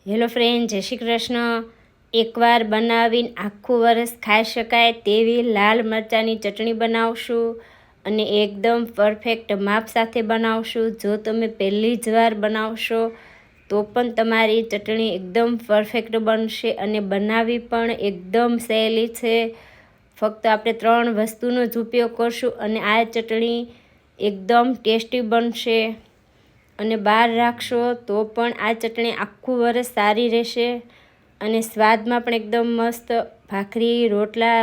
Hello friend, જય શ્રી કૃષ્ણ. એકવાર બનાવીને આખું વરસ ખાઈ શકાય તેવી લાલ મરચાંની ચટણી બનાવશું અને એકદમ પરફેક્ટ માપ સાથે બનાવશું. જો તમે પહેલી જ વાર બનાવશો તો પણ તમારી ચટણી એકદમ પરફેક્ટ બનશે અને બનાવવી પણ એકદમ સહેલી છે. ફક્ત આપણે 3 વસ્તુનો જ ઉપયોગ કરશું અને આ ચટણી એકદમ ટેસ્ટી બનશે. અને બહાર રાખશો તો પણ આ ચટણી આખું વરસ સારી રહેશે અને સ્વાદમાં પણ એકદમ મસ્ત. ભાખરી,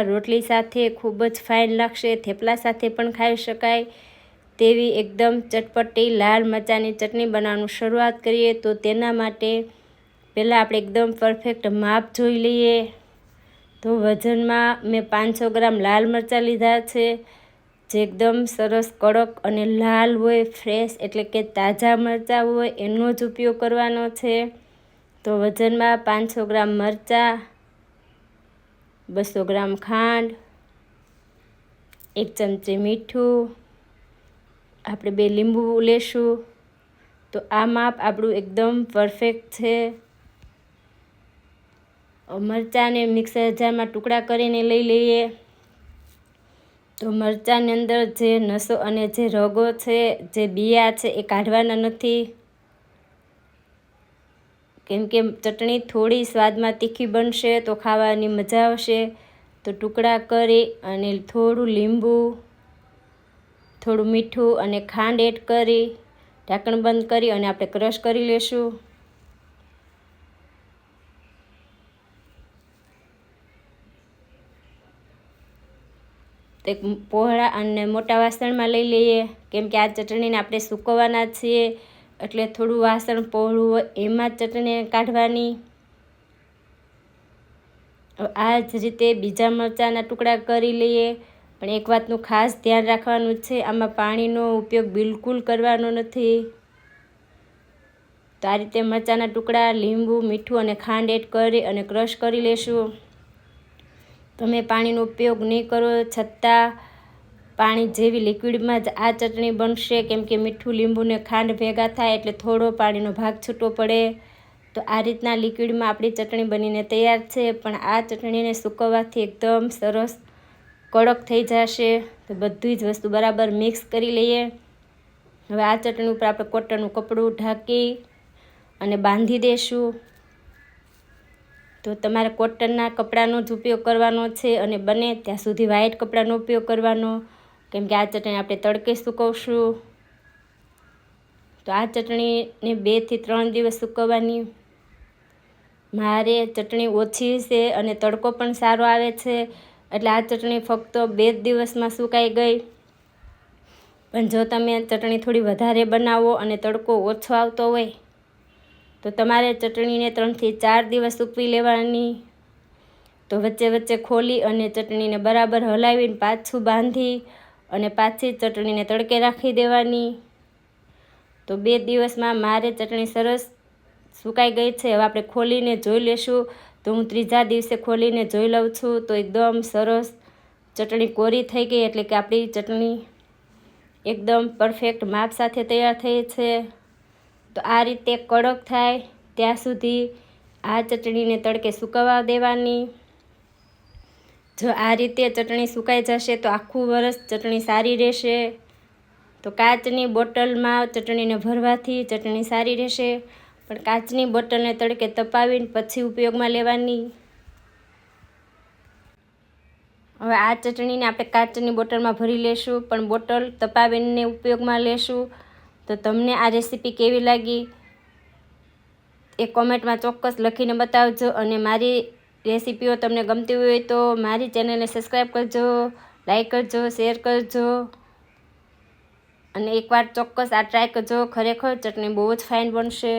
રોટલી સાથે ખૂબ જ ફાઇન લાગશે. થેપલા સાથે પણ ખાઈ શકાય તેવી એકદમ ચટપટી લાલ મરચાંની ચટણી બનાવવાનું શરૂઆત કરીએ. તો તેના માટે પહેલાં આપણે એકદમ પરફેક્ટ માપ જોઈ લઈએ. તો વજનમાં મેં 500 ગ્રામ લાલ મરચાં લીધા છે, જે એકદમ સરસ કડક અને લાલ હોય, ફ્રેશ એટલે કે તાજા મરચાં હોય એનો જ ઉપયોગ કરવાનો છે. તો વજનમાં 500 ગ્રામ મરચાં, 200 ગ્રામ ખાંડ, 1 ચમચી મીઠું, આપણે 2 લીંબુ લેશું. તો આ માપ આપણું એકદમ પરફેક્ટ છે. મરચાંને મિક્સર જારમાં ટુકડા કરીને લઈ લઈએ. તો મરચાંની અંદર જે નસો અને જે રગો છે, જે બિયા છે એ કાઢવાના નથી, કેમ કે ચટણી થોડી સ્વાદમાં તીખી બનશે તો ખાવાની મજા આવશે. તો ટુકડા કરી અને થોડું લીંબુ, થોડું મીઠું અને ખાંડ એડ કરી ઢાંકણ બંધ કરી અને આપણે ક્રશ કરી લેશું. એક પહોળા અને મોટા વાસણમાં લઈ લઈએ, કેમ કે આ ચટણીને આપણે સૂકવવાના છીએ એટલે થોડું વાસણ પહોળું હોય એમાં જ ચટણી કાઢવાની. આ જ રીતે બીજા મરચાંના ટુકડા કરી લઈએ. પણ એક વાતનું ખાસ ધ્યાન રાખવાનું છે, આમાં પાણીનો ઉપયોગ બિલકુલ કરવાનો નથી. તો આ રીતે મરચાંના ટુકડા, લીંબુ, મીઠું અને ખાંડ એડ કરી અને ક્રશ કરી લેશું. તમે પાણીનો ઉપયોગ નહીં કરો છતાં પાણી જેવી લિક્વિડમાં જ આ ચટણી બનશે, કેમ કે મીઠું, લીંબુ ને ખાંડ ભેગા થાય એટલે થોડો પાણીનો ભાગ છૂટો પડે. તો આ રીતના લિક્વિડમાં આપણી ચટણી બનીને તૈયાર છે. પણ આ ચટણીને સૂકવવાથી એકદમ સરસ કડક થઈ જશે. તો બધી જ વસ્તુ બરાબર મિક્સ કરી લઈએ. હવે આ ચટણી ઉપર આપણે કોટનનું કપડું ઢાંકી અને બાંધી દેશું. તો તમારે કોટનના કપડાનો જ ઉપયોગ કરવાનો છે અને બને ત્યાં સુધી વ્હાઇટ કપડાનો ઉપયોગ કરવાનો, કેમ કે આ ચટણી આપણે તડકે સૂકવશું. તો આ ચટણીને 2 થી 3 દિવસ સૂકવવાની. મારે ચટણી ઓછી છે અને તડકો પણ સારો આવે છે એટલે આ ચટણી ફક્ત 2 દિવસમાં સુકાઈ ગઈ. પણ જો તમે ચટણી થોડી વધારે બનાવો અને તડકો ઓછો આવતો હોય તો તમારે ચટણીને 3 થી 4 દિવસ સૂકવી લેવાની. તો વચ્ચે વચ્ચે ખોલી અને ચટણીને બરાબર હલાવીને પાછું બાંધી અને પાછી ચટણીને તડકે રાખી દેવાની. તો 2 દિવસમાં મારે ચટણી સરસ સુકાઈ ગઈ છે. હવે આપણે ખોલીને જોઈ લેશું. તો હું 3જા દિવસે ખોલીને જોઈ લઉં છું તો એકદમ સરસ ચટણી કોરી થઈ ગઈ, એટલે કે આપણી ચટણી એકદમ પરફેક્ટ માપ સાથે તૈયાર થઈ છે. તો આ રીતે કડક થાય ત્યાં સુધી આ ચટણીને તડકે સૂકવવા દેવાની. જો આ રીતે ચટણી સુકાઈ જશે તો આખું વરસ ચટણી સારી રહેશે. તો કાચની બોટલમાં ચટણીને ભરવાથી ચટણી સારી રહેશે, પણ કાચની બોટલને તડકે તપાવીને પછી ઉપયોગમાં લેવાની. હવે આ ચટણીને આપણે કાચની બોટલમાં ભરી લેશું, પણ બોટલ તપાવીને ઉપયોગમાં લેશું. તો તમને આ રેસીપી કેવી લાગી એ કોમેન્ટમાં ચોક્કસ લખીને બતાવજો. અને મારી રેસીપીઓ તમને ગમતી હોય તો મારી ચેનલને સબસ્ક્રાઈબ કરજો, લાઈક કરજો, શેર કરજો અને એકવાર ચોક્કસ આ ટ્રાય કરજો. ખરેખર ચટણી બહુ જ ફાઇન બનશે.